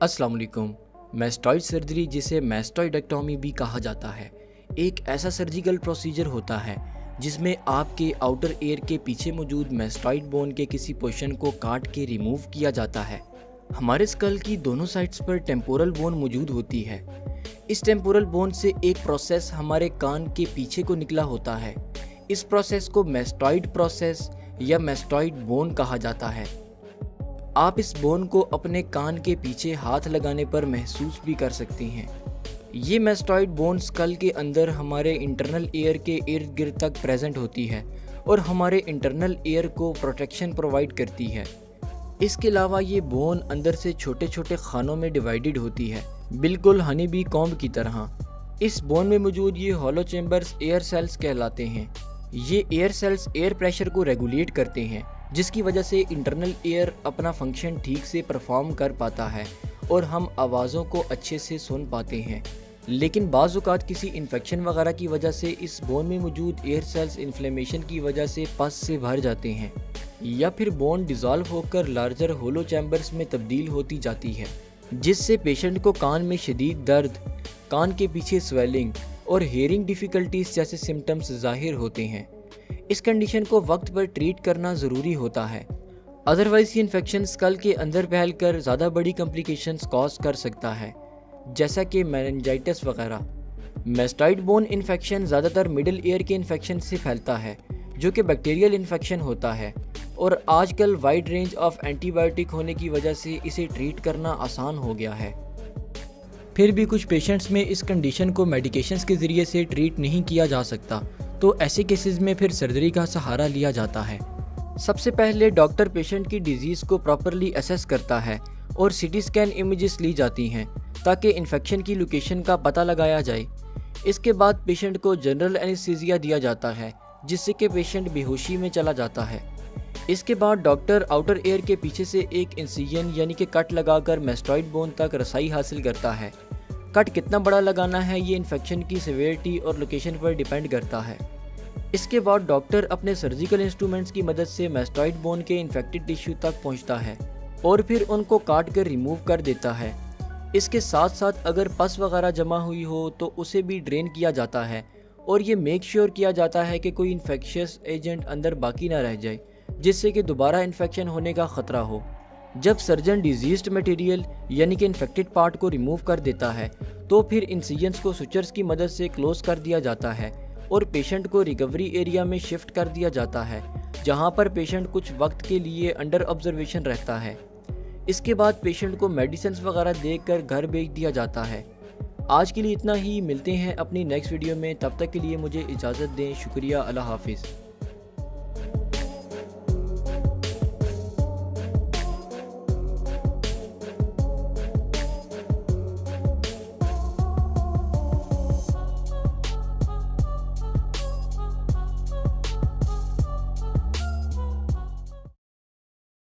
अस्सलाम वालेकुम। Mastoid surgery, जिसे मैस्टॉइडेक्टॉमी भी कहा जाता है, एक ऐसा सर्जिकल प्रोसीजर होता है जिसमें आपके आउटर एयर के पीछे मौजूद मैस्टॉइड बोन के किसी पोर्शन को काट के रिमूव किया जाता है। हमारे स्कल की दोनों साइड्स पर टेम्पोरल बोन मौजूद होती है। इस टेम्पोरल बोन से एक प्रोसेस हमारे कान के पीछे को निकला होता है। इस प्रोसेस को मैस्टॉइड प्रोसेस या मैस्टॉइड बोन कहा जाता है। आप इस बोन को अपने कान के पीछे हाथ लगाने पर महसूस भी कर सकती हैं। ये मैस्टॉइड बोन स्कल के अंदर हमारे इंटरनल ईयर के इर्द गिर्द तक प्रेजेंट होती है और हमारे इंटरनल ईयर को प्रोटेक्शन प्रोवाइड करती है। इसके अलावा ये बोन अंदर से छोटे छोटे खानों में डिवाइडेड होती है, बिल्कुल हनी बी कॉम्ब की तरह। इस बोन में मौजूद ये हॉलो चैम्बर्स एयर सेल्स कहलाते हैं। ये एयर सेल्स एयर प्रेशर को रेगुलेट करते हैं, जिसकी वजह से इंटरनल एयर अपना फंक्शन ठीक से परफॉर्म कर पाता है और हम आवाज़ों को अच्छे से सुन पाते हैं। लेकिन बाज़ औक़ात किसी इन्फेक्शन वगैरह की वजह से इस बोन में मौजूद एयर सेल्स इन्फ्लेमेशन की वजह से पस से भर जाते हैं या फिर बोन डिज़ोल्व होकर लार्जर होलो चैम्बर्स में तब्दील होती जाती है, जिससे पेशेंट को कान में शदीद दर्द, कान के पीछे स्वेलिंग और हेयरिंग डिफ़िकल्टीज जैसे सिम्टम्स ज़ाहिर होते हैं। इस कंडीशन को वक्त पर ट्रीट करना ज़रूरी होता है, अदरवाइज़ ये इन्फेक्शन स्कल के अंदर फैल कर ज़्यादा बड़ी कॉम्प्लिकेशंस कॉज कर सकता है, जैसा कि मेनिंजाइटिस वगैरह। मैस्टॉइड बोन इन्फेक्शन ज़्यादातर मिडल ईयर के इन्फेक्शन से फैलता है, जो कि बैक्टीरियल इन्फेक्शन होता है, और आजकल वाइड रेंज ऑफ एंटीबायोटिक होने की वजह से इसे ट्रीट करना आसान हो गया है। फिर भी कुछ पेशेंट्स में इस कंडीशन को मेडिकेशंस के ज़रिए से ट्रीट नहीं किया जा सकता, तो ऐसे केसेस में फिर सर्जरी का सहारा लिया जाता है। सबसे पहले डॉक्टर पेशेंट की डिजीज़ को प्रॉपरली असेस करता है और सीटी स्कैन इमेजेस ली जाती हैं ताकि इन्फेक्शन की लोकेशन का पता लगाया जाए। इसके बाद पेशेंट को जनरल एनेस्थीसिया दिया जाता है, जिससे कि पेशेंट बेहोशी में चला जाता है। इसके बाद डॉक्टर आउटर एयर के पीछे से एक इंसिजन यानी कि कट लगाकर मैस्टॉइड बोन तक रसाई हासिल करता है। कट कितना बड़ा लगाना है ये इन्फेक्शन की सिवियरिटी और लोकेशन पर डिपेंड करता है। इसके बाद डॉक्टर अपने सर्जिकल इंस्ट्रूमेंट्स की मदद से मैस्टॉइड बोन के इन्फेक्टेड टिश्यू तक पहुंचता है और फिर उनको काट कर रिमूव कर देता है। इसके साथ साथ अगर पस वगैरह जमा हुई हो तो उसे भी ड्रेन किया जाता है और ये मेक श्योर किया जाता है कि कोई इन्फेक्शियस एजेंट अंदर बाकी ना रह जाए, जिससे कि दोबारा इन्फेक्शन होने का ख़तरा हो। जब सर्जन डिजीज्ड मटेरियल यानी कि इन्फेक्टेड पार्ट को रिमूव कर देता है तो फिर इंसिजन्स को सुचर्स की मदद से क्लोज कर दिया जाता है और पेशेंट को रिकवरी एरिया में शिफ्ट कर दिया जाता है, जहां पर पेशेंट कुछ वक्त के लिए अंडर ऑब्जर्वेशन रहता है। इसके बाद पेशेंट को मेडिसिन वगैरह देकर घर भेज दिया जाता है। आज के लिए इतना ही, मिलते हैं अपनी नेक्स्ट वीडियो में। तब तक के लिए मुझे इजाज़त दें। शुक्रिया। अल्लाह हाफिज़।